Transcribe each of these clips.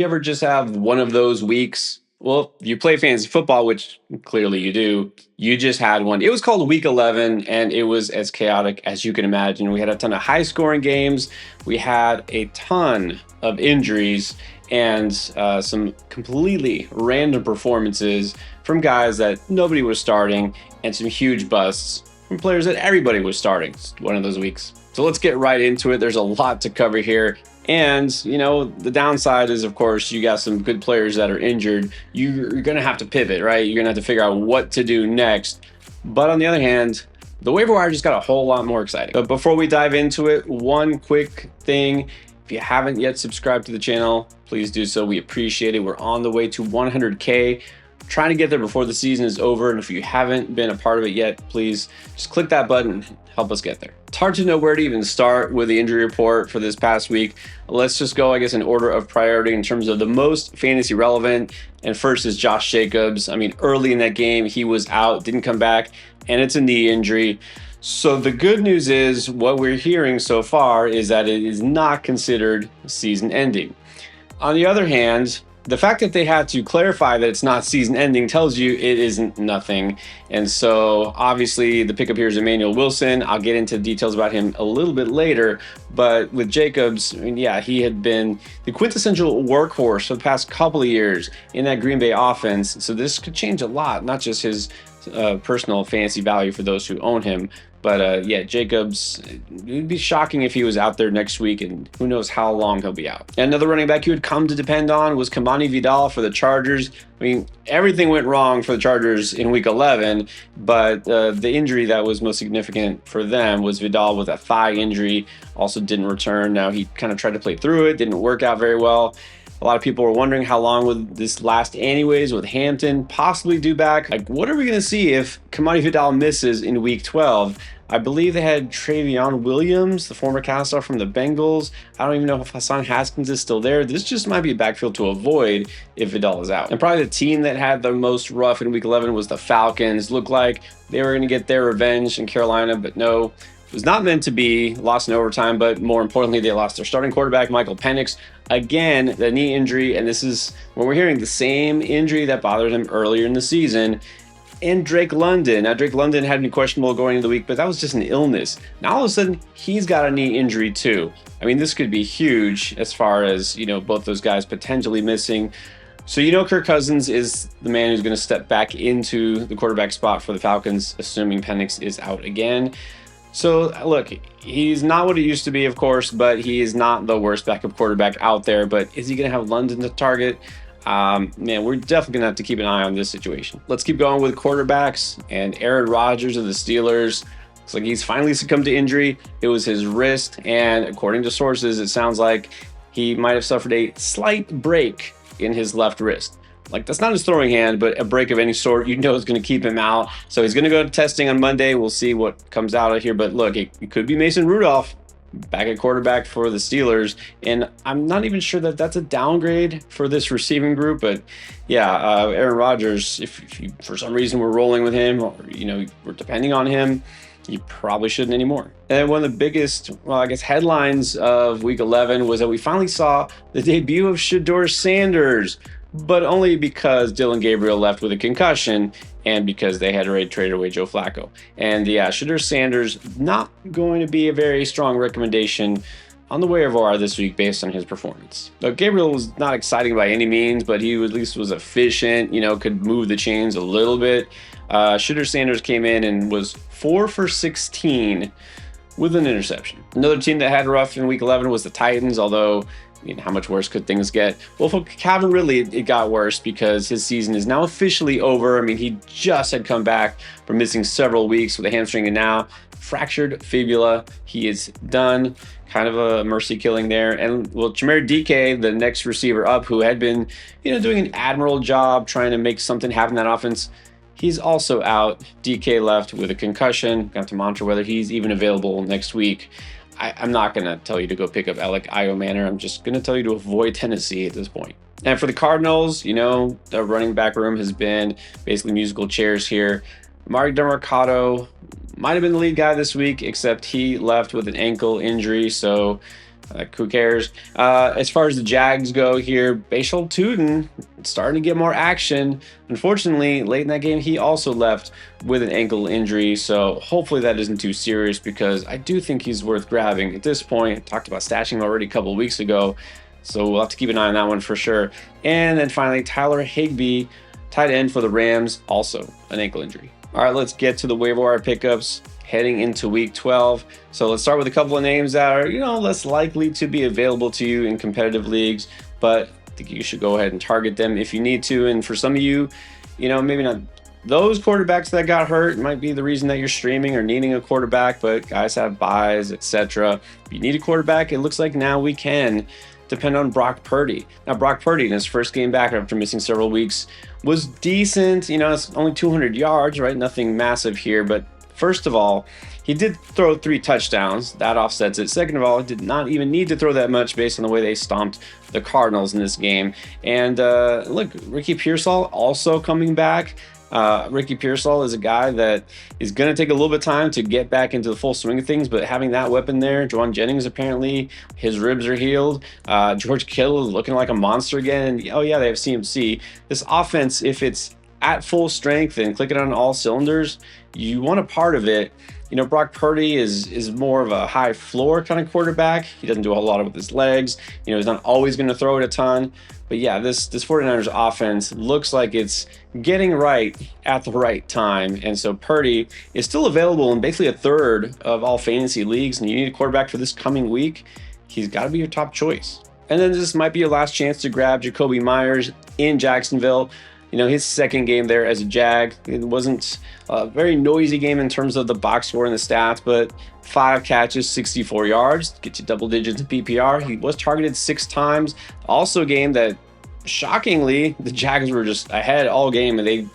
You ever just have one of those weeks? Well, if you play fantasy football, which clearly you do, you just had one. It was called Week 11, and it was as chaotic as you can imagine. We had a ton of high scoring games, we had a ton of injuries, and some completely random performances from guys that nobody was starting, and some huge busts from players that everybody was starting. It's one of those weeks. So let's get right into it. There's a lot to cover here. And, the downside is, of course, you got some good players that are injured. You're going to have to pivot, right? You're going to have to figure out what to do next. But on the other hand, the waiver wire just got a whole lot more exciting. But before we dive into it, one quick thing. If you haven't yet subscribed to the channel, please do so. We appreciate it. We're on the way to 100K. Trying to get there before the season is over. And if you haven't been a part of it yet, please just click that button, help us get there. It's hard to know where to even start with the injury report for this past week. Let's just go, I guess, in order of priority in terms of the most fantasy relevant. And first is Josh Jacobs. I mean, early in that game, he was out, didn't come back, and it's a knee injury. So the good news is what we're hearing so far is that it is not considered season ending. On the other hand, the fact that they had to clarify that it's not season ending tells you it isn't nothing. And so obviously the pickup here is Emmanuel Wilson. I'll get into details about him a little bit later. But with Jacobs, I mean, yeah, he had been the quintessential workhorse for the past couple of years in that Green Bay offense. So this could change a lot, not just his personal fantasy value for those who own him. But yeah, Jacobs, it would be shocking if he was out there next week, and who knows how long he'll be out. And another running back you would come to depend on was Kamani Vidal for the Chargers. I mean, everything went wrong for the Chargers in week 11, but the injury that was most significant for them was Vidal with a thigh injury, also didn't return. Now he kind of tried to play through it, didn't work out very well. A lot of people were wondering how long would this last anyways with Hampton possibly due back. Like, what are we going to see if Kamani Vidal misses in week 12? I believe they had Travion Williams, the former cast-off from the Bengals. I don't even know if Hassan Haskins is still there. This just might be a backfield to avoid if Vidal is out. And probably the team that had the most rough in week 11 was the Falcons. Looked like they were going to get their revenge in Carolina, but no. It was not meant to be, lost in overtime, but more importantly, they lost their starting quarterback, Michael Penix. Again, the knee injury, and this is when we're hearing the same injury that bothered him earlier in the season. And Drake London. Now, Drake London had been questionable going into the week, but that was just an illness. Now, all of a sudden, he's got a knee injury too. I mean, this could be huge as far as, both those guys potentially missing. So, Kirk Cousins is the man who's going to step back into the quarterback spot for the Falcons, assuming Penix is out again. So, look, he's not what he used to be, of course, but he is not the worst backup quarterback out there. But is he going to have London to target? Man, we're definitely going to have to keep an eye on this situation. Let's keep going with quarterbacks. And Aaron Rodgers of the Steelers. Looks like he's finally succumbed to injury. It was his wrist. And according to sources, it sounds like he might have suffered a slight break in his left wrist. Like, that's not his throwing hand, but a break of any sort, is going to keep him out. So he's going to go to testing on Monday. We'll see what comes out of here. But look, it could be Mason Rudolph back at quarterback for the Steelers. And I'm not even sure that that's a downgrade for this receiving group. But yeah, Aaron Rodgers, if you, for some reason, we're rolling with him, or, we're depending on him, you probably shouldn't anymore. And one of the biggest, headlines of week 11 was that we finally saw the debut of Shedeur Sanders, but only because Dylan Gabriel left with a concussion and because they had already traded away Joe Flacco. And yeah, Shedeur Sanders not going to be a very strong recommendation on the waiver wire this week based on his performance. Now, Gabriel was not exciting by any means, but he at least was efficient, could move the chains a little bit. Shedeur Sanders came in and was 4 for 16 with an interception. Another team that had rough in week 11 was the Titans, although how much worse could things get? Well, for Calvin Ridley, it got worse because his season is now officially over. I mean, he just had come back from missing several weeks with a hamstring, and now fractured fibula. He is done. Kind of a mercy killing there. And well, Chimere DK, the next receiver up, who had been, doing an admirable job trying to make something happen in that offense, he's also out. DK left with a concussion. Got to monitor whether he's even available next week. I'm not going to tell you to go pick up Alec Iomanner. I'm just going to tell you to avoid Tennessee at this point. And for the Cardinals, the running back room has been basically musical chairs here. Mark DeMarcado might have been the lead guy this week, except he left with an ankle injury. So Who cares? As far as the Jags go here, Bashal Tootin starting to get more action. Unfortunately, late in that game, he also left with an ankle injury. So hopefully that isn't too serious, because I do think he's worth grabbing at this point. I talked about stashing him already a couple of weeks ago. So we'll have to keep an eye on that one for sure. And then finally, Tyler Higbee, tight end for the Rams, also an ankle injury. All right, let's get to the waiver wire pickups heading into week 12. So let's start with a couple of names that are, less likely to be available to you in competitive leagues, but I think you should go ahead and target them if you need to. And for some of you, maybe not those quarterbacks that got hurt might be the reason that you're streaming or needing a quarterback, but guys have buys, etc. If you need a quarterback, it looks like now we can depend on Brock Purdy. Now, Brock Purdy in his first game back after missing several weeks was decent. It's only 200 yards, right? Nothing massive here, but first of all, he did throw 3 touchdowns. That offsets it. Second of all, he did not even need to throw that much based on the way they stomped the Cardinals in this game. And look, Ricky Pearsall also coming back. Ricky Pearsall is a guy that is going to take a little bit of time to get back into the full swing of things, but having that weapon there, Juwan Jennings, apparently his ribs are healed. George Kittle is looking like a monster again. And, oh yeah, they have CMC. This offense, if it's at full strength and clicking on all cylinders, you want a part of it. Brock Purdy is more of a high floor kind of quarterback. He doesn't do a whole lot with his legs. He's not always going to throw it a ton. But yeah, this 49ers offense looks like it's getting right at the right time. And so Purdy is still available in basically a third of all fantasy leagues. And you need a quarterback for this coming week, he's got to be your top choice. And then this might be your last chance to grab Jakobi Meyers in Jacksonville. His second game there as a Jag, it wasn't a very noisy game in terms of the box score and the stats, but 5 catches, 64 yards, get you double digits in PPR. He was targeted 6 times. Also a game that, shockingly, the Jags were just ahead all game, and they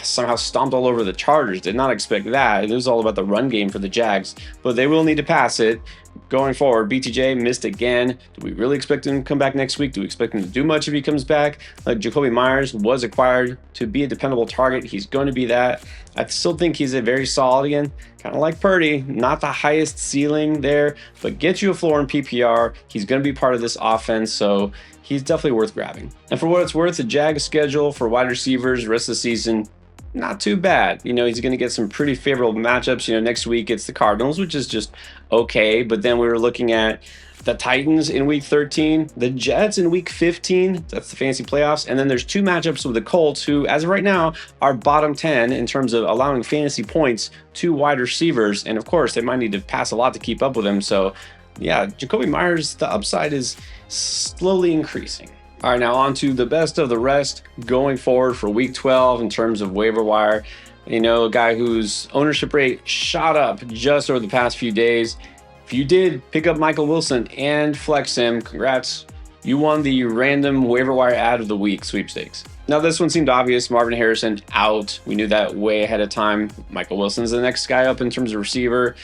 somehow stomped all over the Chargers. Did not expect that. It was all about the run game for the Jags, but they will need to pass it going forward. BTJ missed again. Do we really expect him to come back next week? Do we expect him to do much if he comes back? Like, Jakobi Meyers was acquired to be a dependable target. He's going to be that. I still think he's a very solid again, kind of like Purdy, not the highest ceiling there, but gets you a floor in PPR. He's going to be part of this offense, so he's definitely worth grabbing. And for what it's worth, the Jags schedule for wide receivers the rest of the season, not too bad. He's going to get some pretty favorable matchups. Next week it's the Cardinals, which is just okay. But then we were looking at the Titans in week 13, the Jets in week 15. That's the fantasy playoffs. And then there's 2 matchups with the Colts, who, as of right now, are bottom 10 in terms of allowing fantasy points to wide receivers. And of course, they might need to pass a lot to keep up with them. So yeah, Jakobi Meyers, the upside is slowly increasing. All right, now on to the best of the rest going forward for week 12 in terms of waiver wire. A guy whose ownership rate shot up just over the past few days. If you did pick up Michael Wilson and flex him, congrats. You won the random waiver wire ad of the week sweepstakes. Now, this one seemed obvious. Marvin Harrison out. We knew that way ahead of time. Michael Wilson's the next guy up in terms of receiver.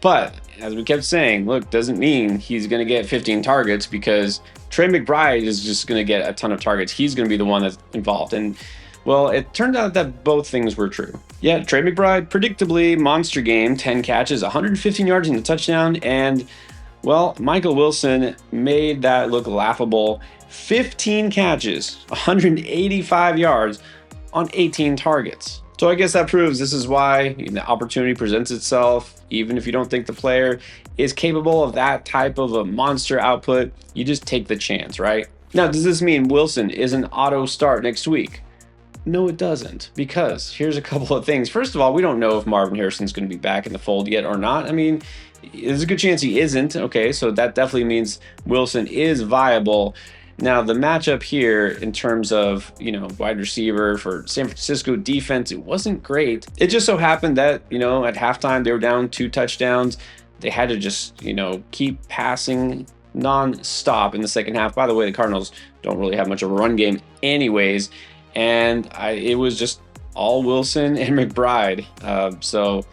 But as we kept saying, look, doesn't mean he's going to get 15 targets, because Trey McBride is just going to get a ton of targets. He's going to be the one that's involved. And, well, it turned out that both things were true. Yeah, Trey McBride, predictably, monster game, 10 catches, 115 yards in the touchdown. And, well, Michael Wilson made that look laughable. 15 catches, 185 yards on 18 targets. So I guess that proves this is why the opportunity presents itself. Even if you don't think the player is capable of that type of a monster output, you just take the chance, right? Now, does this mean Wilson is an auto start next week? No, it doesn't, because here's a couple of things. First of all, we don't know if Marvin Harrison's going to be back in the fold yet or not. I mean, there's a good chance he isn't. Okay, so that definitely means Wilson is viable. Now, the matchup here in terms of, wide receiver for San Francisco defense, it wasn't great. It just so happened that, at halftime, they were down 2 touchdowns. They had to just, keep passing non-stop in the second half. By the way, the Cardinals don't really have much of a run game anyways. And it was just all Wilson and McBride. So,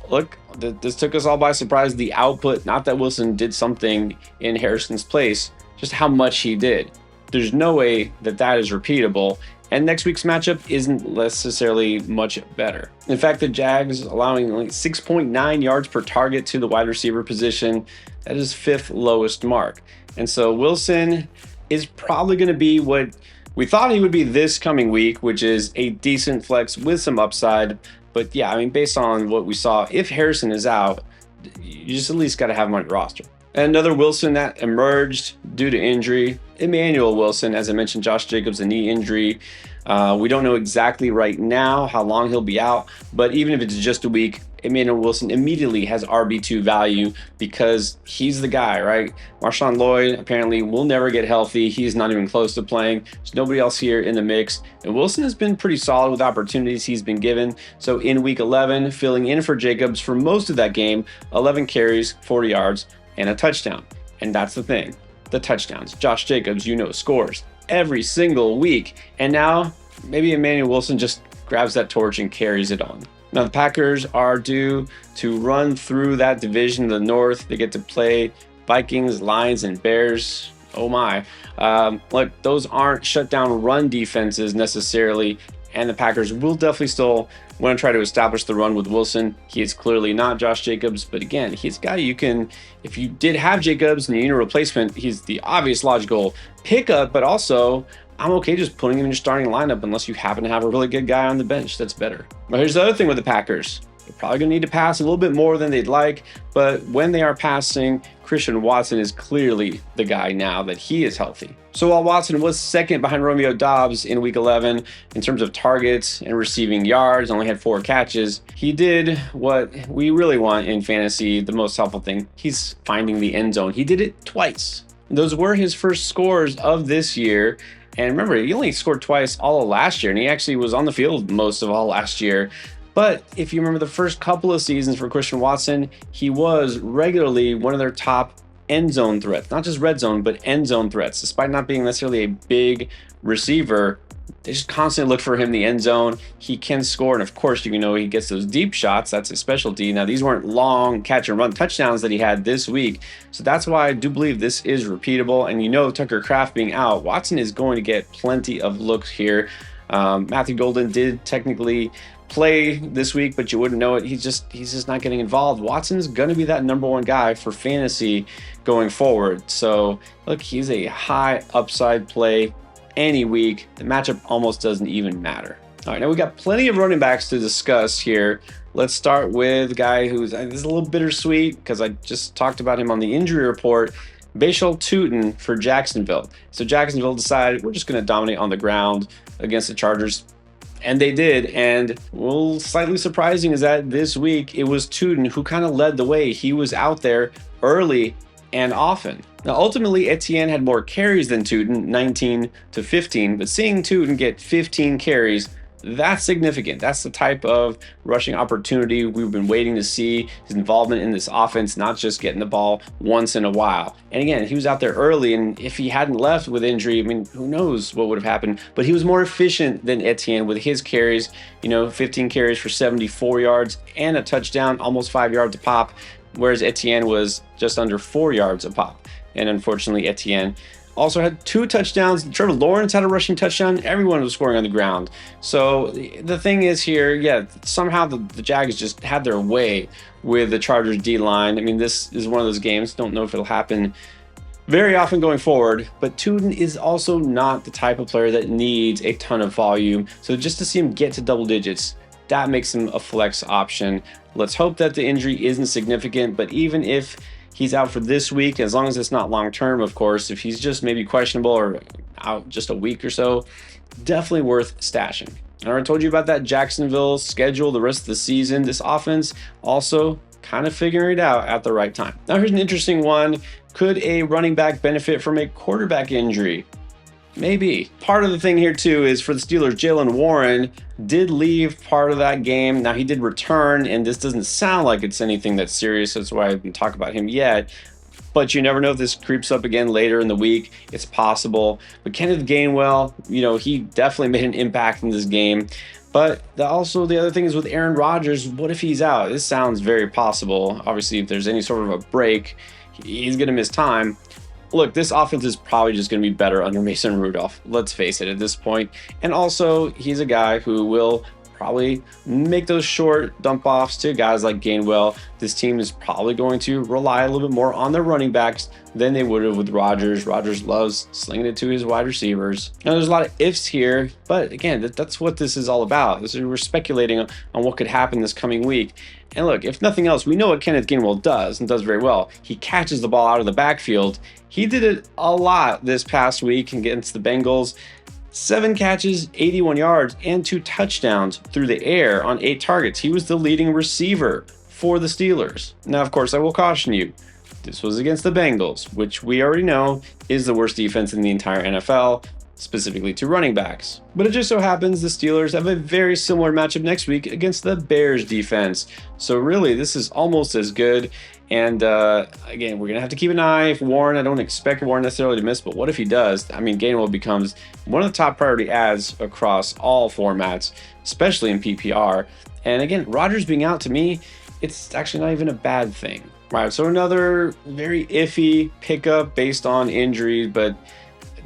look, this took us all by surprise. The output, not that Wilson did something in Harrison's place, just how much he did. There's no way that that is repeatable, and next week's matchup isn't necessarily much better. In fact, the Jags allowing only 6.9 yards per target to the wide receiver position. That is 5th lowest mark. And so Wilson is probably going to be what we thought he would be this coming week, which is a decent flex with some upside. But yeah, I mean, based on what we saw, if Harrison is out, you just at least got to have him on your roster. Another Wilson that emerged due to injury, Emmanuel Wilson. As I mentioned, Josh Jacobs, a knee injury. We don't know exactly right now how long he'll be out, but even if it's just a week, Emmanuel Wilson immediately has RB2 value because he's the guy, right? Marshawn Lloyd apparently will never get healthy. He's not even close to playing. There's nobody else here in the mix. And Wilson has been pretty solid with opportunities he's been given. So in week 11, filling in for Jacobs for most of that game, 11 carries, 40 yards, and a touchdown. And that's the thing, the touchdowns. Josh Jacobs, scores every single week. And now maybe Emmanuel Wilson just grabs that torch and carries it on. Now the Packers are due to run through that division in the North. They get to play Vikings, Lions, and Bears. Oh my. Look, those aren't shutdown run defenses necessarily, and the Packers will definitely still want to try to establish the run with Wilson. He is clearly not Josh Jacobs, but again, he's a guy you can, if you did have Jacobs and you need a replacement, he's the obvious logical pickup, but also I'm okay just putting him in your starting lineup unless you happen to have a really good guy on the bench that's better. But here's the other thing with the Packers. They're probably going to need to pass a little bit more than they'd like, but when they are passing, Christian Watson is clearly the guy now that he is healthy. So while Watson was second behind Romeo Doubs in week 11 in terms of targets and receiving yards, only had 4 catches, he did what we really want in fantasy, the most helpful thing. He's finding the end zone. He did it twice. Those were his first scores of this year. And remember, he only scored twice all of last year, and he actually was on the field most of all last year. But if you remember the first couple of seasons for Christian Watson, he was regularly one of their top end zone threats, not just red zone, but end zone threats. Despite not being necessarily a big receiver, they just constantly look for him in the end zone. He can score, and of course, he gets those deep shots. That's his specialty. Now, these weren't long catch and run touchdowns that he had this week, so that's why I do believe this is repeatable. And Tucker Kraft being out, Watson is going to get plenty of looks here. Matthew Golden did technically play this week, but you wouldn't know it. He's just not getting involved. Watson's going to be that number one guy for fantasy going forward. So look, he's a high upside play any week. The matchup almost doesn't even matter. All right, now we got plenty of running backs to discuss here. Let's start with a guy who's this is a little bittersweet because I just talked about him on the injury report. Bashal Tutin for Jacksonville. So Jacksonville decided we're just going to dominate on the ground against the Chargers. And they did. And slightly surprising is that this week it was Tutin who kind of led the way. He was out there early and often. Now, ultimately, Etienne had more carries than Tutin, 19 to 15. But seeing Tutin get 15 carries, that's significant. That's the type of rushing opportunity we've been waiting to see. His involvement in this offense, not just getting the ball once in a while. And again, he was out there early, and if he hadn't left with injury, who knows what would have happened. But he was more efficient than Etienne with his carries, 15 carries for 74 yards and a touchdown, almost 5 yards a pop, whereas Etienne was just under 4 yards a pop. And unfortunately, Etienne also had 2 touchdowns. Trevor Lawrence had a rushing touchdown. Everyone was scoring on the ground. So the thing is here, somehow the Jags just had their way with the Chargers D-line. This is one of those games. Don't know if it'll happen very often going forward, but Tutin is also not the type of player that needs a ton of volume. So just to see him get to double digits, that makes him a flex option. Let's hope that the injury isn't significant, but even if he's out for this week, as long as it's not long-term, of course. If he's just maybe questionable or out just a week or so, definitely worth stashing. I already told you about that Jacksonville schedule the rest of the season. This offense also kind of figuring it out at the right time. Now here's an interesting one. Could a running back benefit from a quarterback injury? Maybe. Part of the thing here too is for the Steelers, Jaylen Warren did leave part of that game. Now he did return, and this doesn't sound like it's anything that's serious. That's why I didn't talk about him yet. But you never know if this creeps up again later in the week. It's possible. But Kenneth Gainwell, he definitely made an impact in this game. But also the other thing is with Aaron Rodgers, what if he's out? This sounds very possible. Obviously, if there's any sort of a break, he's going to miss time. Look, this offense is probably just going to be better under Mason Rudolph. Let's face it at this point. And also, he's a guy who will probably make those short dump offs to guys like Gainwell. This team is probably going to rely a little bit more on their running backs than they would have with Rodgers. Rodgers loves slinging it to his wide receivers. Now, there's a lot of ifs here, but again, that's what this is all about. We're speculating on what could happen this coming week. And look, if nothing else, we know what Kenneth Gainwell does and does very well. He catches the ball out of the backfield. He did it a lot this past week against the Bengals. 7 catches, 81 yards, and 2 touchdowns through the air on 8 targets. He was the leading receiver for the Steelers. Now, of course, I will caution you. This was against the Bengals, which we already know is the worst defense in the entire NFL, specifically to running backs. But it just so happens the Steelers have a very similar matchup next week against the Bears defense. So really, this is almost as good. And again, we're going to have to keep an eye if Warren, I don't expect Warren necessarily to miss, but what if he does? I mean, Gainwell becomes one of the top priority ads across all formats, especially in PPR. And again, Rodgers being out, to me, it's actually not even a bad thing. Right, so another very iffy pickup based on injuries, but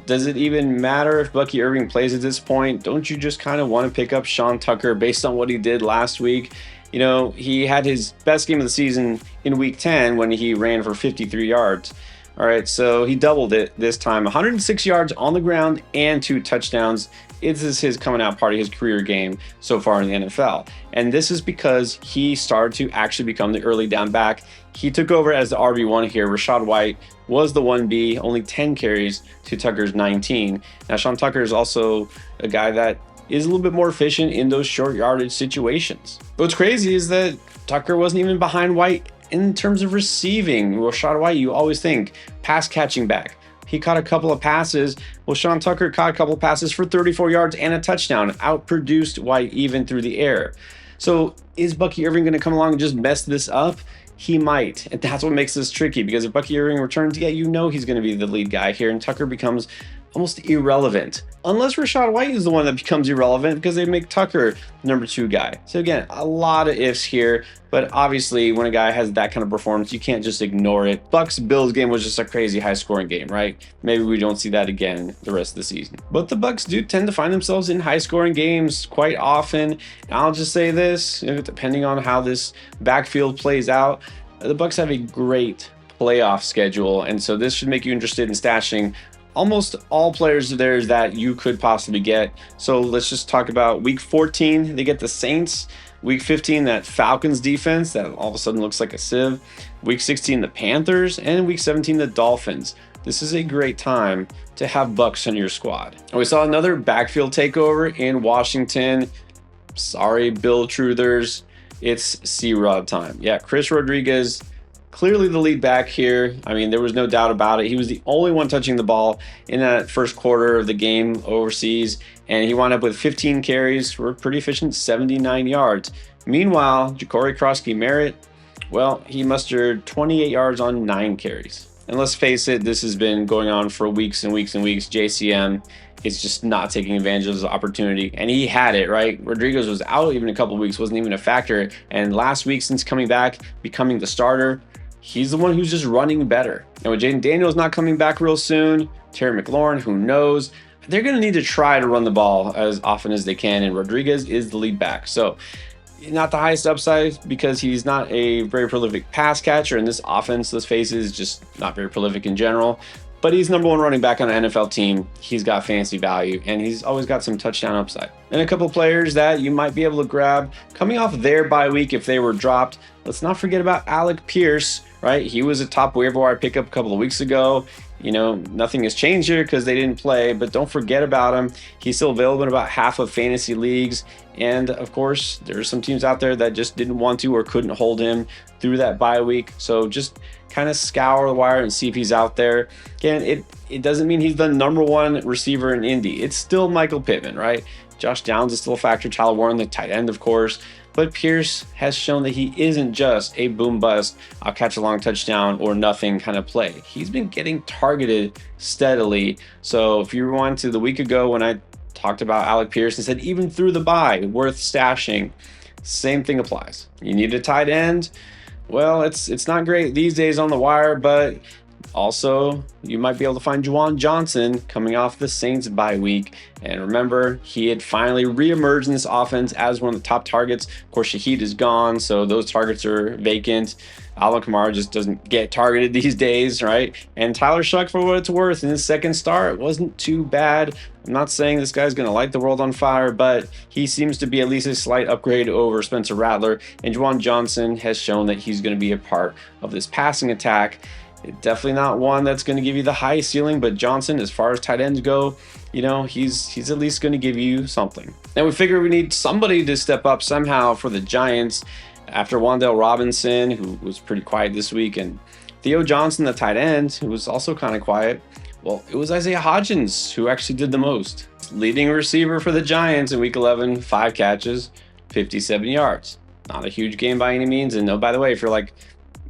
does it even matter if Bucky Irving plays at this point? Don't you just kind of want to pick up Sean Tucker based on what he did last week? You know, he had his best game of the season in week 10 when he ran for 53 yards. All right, so he doubled it this time, 106 yards on the ground and 2 touchdowns. This is his coming out party, his career game so far in the NFL. And this is because he started to actually become the early down back. He took over as the RB1 here. Rachaad White was the 1B, only 10 carries to Tucker's 19. Now, Sean Tucker is also a guy that is a little bit more efficient in those short yardage situations. But what's crazy is that Tucker wasn't even behind White in terms of receiving. Rachaad White, you always think pass catching back. He caught a couple of passes. Well, Sean Tucker caught a couple of passes for 34 yards and a touchdown, outproduced White even through the air. So is Bucky Irving going to come along and just mess this up? He might. And that's what makes this tricky, because if Bucky Irving returns, yeah, you know he's going to be the lead guy here, and Tucker becomes almost irrelevant. Unless Rachaad White is the one that becomes irrelevant, because they make Tucker the number 2 guy. So again, a lot of ifs here, but obviously when a guy has that kind of performance, you can't just ignore it. Bucks-Bills game was just a crazy high-scoring game, right? Maybe we don't see that again the rest of the season. But the Bucks do tend to find themselves in high-scoring games quite often. And I'll just say this, depending on how this backfield plays out, the Bucks have a great playoff schedule, and so this should make you interested in stashing almost all players of theirs that you could possibly get. So let's just talk about week 14. They get the Saints. Week 15, that Falcons defense that all of a sudden looks like a sieve. Week 16, the Panthers. And week 17, the Dolphins. This is a great time to have Bucks on your squad. And we saw another backfield takeover in Washington. Sorry, Bill Truthers. It's C-Rod time. Yeah, Chris Rodriguez, clearly the lead back here. I mean, there was no doubt about it. He was the only one touching the ball in that first quarter of the game overseas, and he wound up with 15 carries for a pretty efficient 79 yards. Meanwhile, Ja'Cory Krosky-Merritt, well, he mustered 28 yards on 9 carries. And let's face it, this has been going on for weeks and weeks and weeks. JCM is just not taking advantage of his opportunity, and he had it, right? Rodriguez was out even a couple of weeks, wasn't even a factor, and last week, since coming back, becoming the starter, he's the one who's just running better. And with Jaden Daniels not coming back real soon, Terry McLaurin, who knows? They're going to need to try to run the ball as often as they can, and Rodriguez is the lead back. So not the highest upside because he's not a very prolific pass catcher, and this offense, let's face it, is just not very prolific in general. But he's number 1 running back on an NFL team. He's got fantasy value, and he's always got some touchdown upside. And a couple players that you might be able to grab coming off their bye week if they were dropped. Let's not forget about Alec Pierce, right? He was a top waiver wire pickup a couple of weeks ago. You know, nothing has changed here because they didn't play, but don't forget about him. He's still available in about half of fantasy leagues. And of course, there are some teams out there that just didn't want to or couldn't hold him through that bye week. So just kind of scour the wire and see if he's out there. Again, it doesn't mean he's the number 1 receiver in Indy. It's still Michael Pittman, right? Josh Downs is still a factor. Tyler Warren, the tight end, of course. But Pierce has shown that he isn't just a boom bust, I'll catch a long touchdown or nothing kind of play. He's been getting targeted steadily. So if you rewind to the week ago when I talked about Alec Pierce and said even through the bye, worth stashing, same thing applies. You need a tight end. Well, it's not great these days on the wire, but Also, you might be able to find Juwan Johnson coming off the Saints bye week. And remember, he had finally reemerged in this offense as one of the top targets. Of course, Shaheed is gone, so those targets are vacant. Alvin Kamara just doesn't get targeted these days, right? And Tyler Shuck, for what it's worth, in his second start, wasn't too bad. I'm not saying this guy's going to light the world on fire, but he seems to be at least a slight upgrade over Spencer Rattler. And Juwan Johnson has shown that he's going to be a part of this passing attack. Definitely not one that's going to give you the high ceiling, but Johnson, as far as tight ends go, he's at least going to give you something. And we figure we need somebody to step up somehow for the Giants after Wan'Dale Robinson, who was pretty quiet this week, and Theo Johnson, the tight end, who was also kind of quiet. Well, it was Isaiah Hodgins who actually did the most. Leading receiver for the Giants in Week 11, 5 catches, 57 yards. Not a huge game by any means. And oh, by the way, if you're like,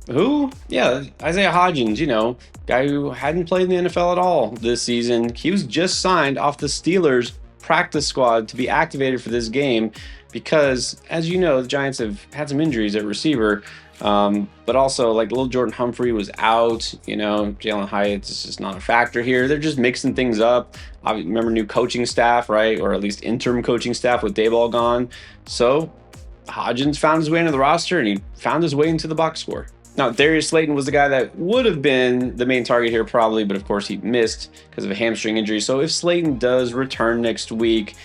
who? Yeah, Isaiah Hodgins, guy who hadn't played in the NFL at all this season. He was just signed off the Steelers practice squad to be activated for this game because, as you know, the Giants have had some injuries at receiver, but also like little Jordan Humphrey was out. Jalen Hyatt is just not a factor here. They're just mixing things up. Remember, new coaching staff, right? Or at least interim coaching staff with Dayball gone. So Hodgins found his way into the roster and he found his way into the box score. Now, Darius Slayton was the guy that would have been the main target here probably, but of course he missed because of a hamstring injury. So if Slayton does return next week,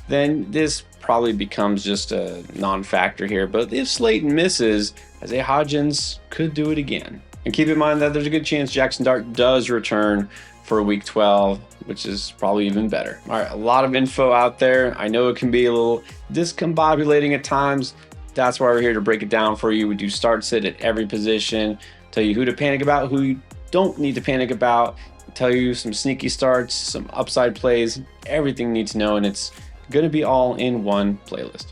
then this probably becomes just a non-factor here. But if Slayton misses, Isaiah Hodgins could do it again. And keep in mind that there's a good chance Jackson Dart does return for week 12, which is probably even better. All right, a lot of info out there. I know it can be a little discombobulating at times. That's why we're here to break it down for you. We do start sit at every position, tell you who to panic about, who you don't need to panic about, tell you some sneaky starts, some upside plays, everything you need to know, and it's going to be all in one playlist.